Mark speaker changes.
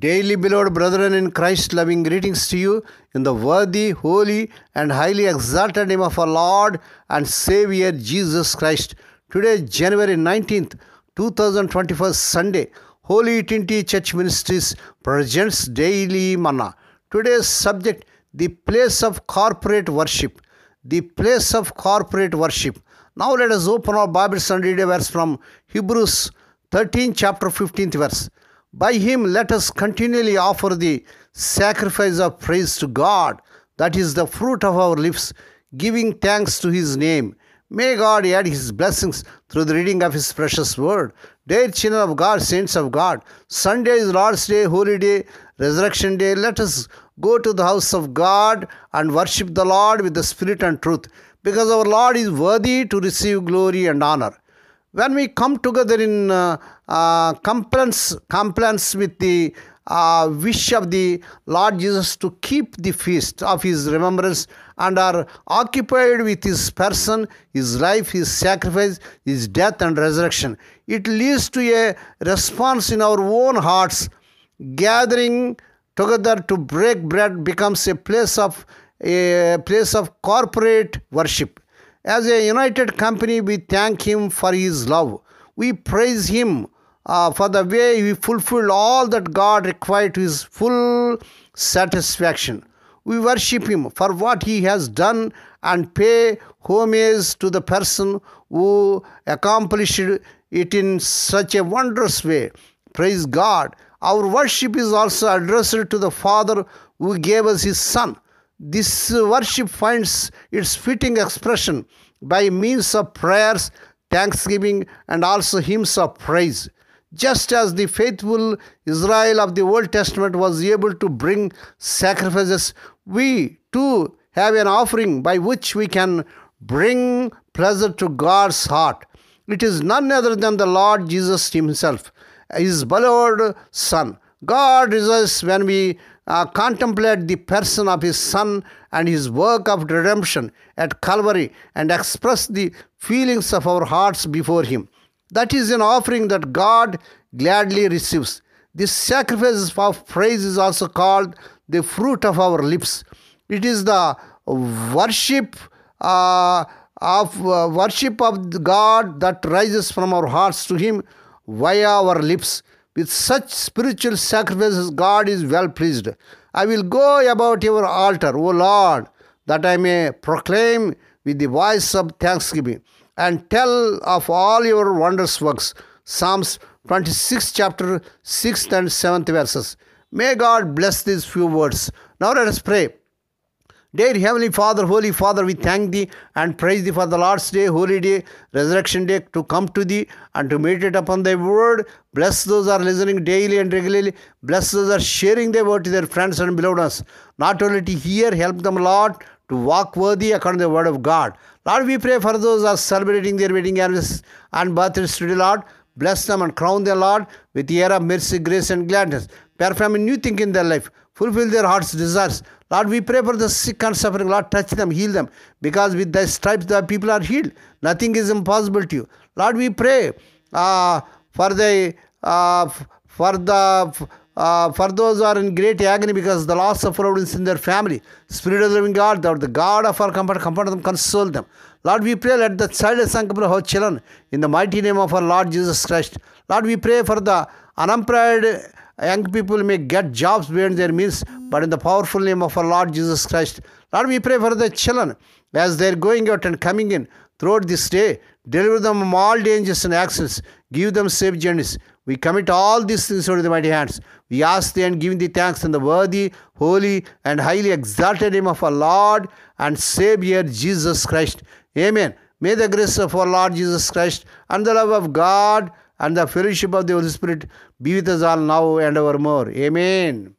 Speaker 1: Daily beloved brethren in Christ, loving greetings to you in the worthy, holy, and highly exalted name of our Lord and Savior Jesus Christ. Today, January 19th, 2021, Sunday, Holy Trinity Church Ministries presents Daily Manna. Today's subject, the place of corporate worship. The place of corporate worship. Now let us open our Bibles and read a verse from Hebrews 13, chapter 15th verse. By him let us continually offer the sacrifice of praise to God, that is the fruit of our lips, giving thanks to his name. May God add his blessings through the reading of his precious word. Dear children of God, saints of God, Sunday is Lord's Day, Holy Day, Resurrection Day. Let us go to the house of God and worship the Lord with the Spirit and truth, because our Lord is worthy to receive glory and honor. When we come together in compliance with the wish of the Lord Jesus to keep the feast of his remembrance and are occupied with his person, his life, his sacrifice, his death and resurrection, it leads to a response in our own hearts. Gathering together to break bread becomes a place of corporate worship. As a united company, we thank him for his love. We praise him for the way he fulfilled all that God required to his full satisfaction. We worship him for what he has done and pay homage to the person who accomplished it in such a wondrous way. Praise God. Our worship is also addressed to the Father who gave us his Son. This worship finds its fitting expression by means of prayers, thanksgiving, and also hymns of praise. Just as the faithful Israel of the Old Testament was able to bring sacrifices, we too have an offering by which we can bring pleasure to God's heart. It is none other than the Lord Jesus himself, his beloved Son. God rejoices when we contemplate the person of his Son and his work of redemption at Calvary and express the feelings of our hearts before him. That is an offering that God gladly receives. This sacrifice of praise is also called the fruit of our lips. It is the worship of God that rises from our hearts to him via our lips. With such spiritual sacrifices, God is well pleased. I will go about your altar, O Lord, that I may proclaim with the voice of thanksgiving and tell of all your wondrous works. Psalms 26, chapter 6th and 7th verses. May God bless these few words. Now let us pray. Dear Heavenly Father, Holy Father, we thank thee and praise thee for the Lord's Day, Holy Day, Resurrection Day, to come to thee and to meditate upon thy word. Bless those who are listening daily and regularly. Bless those who are sharing thy word to their friends and beloved ones. Not only to hear, help them, Lord, to walk worthy according to the word of God. Lord, we pray for those who are celebrating their wedding anniversaries and birthdays today, Lord. Bless them and crown them, Lord, with the air of mercy, grace, and gladness. Perform a new thing in their life. Fulfill their heart's desires. Lord, we pray for the sick and suffering. Lord, touch them, heal them. Because with thy stripes the people are healed. Nothing is impossible to you. Lord, we pray for those who are in great agony because of the loss of providence in their family. Spirit of the living God, thou art the God of our comfort, comfort them, console them. Lord, we pray, let the childless and couple of our children, in the mighty name of our Lord Jesus Christ. Lord, we pray for the unemployed young people may get jobs beyond their means, but in the powerful name of our Lord Jesus Christ. Lord, we pray for the children as they are going out and coming in throughout this day. Deliver them from all dangers and accidents. Give them safe journeys. We commit all these things into the mighty hands. We ask thee and give thee thanks in the worthy, holy, and highly exalted name of our Lord and Savior Jesus Christ. Amen. May the grace of our Lord Jesus Christ and the love of God and the fellowship of the Holy Spirit be with us all now and evermore. Amen.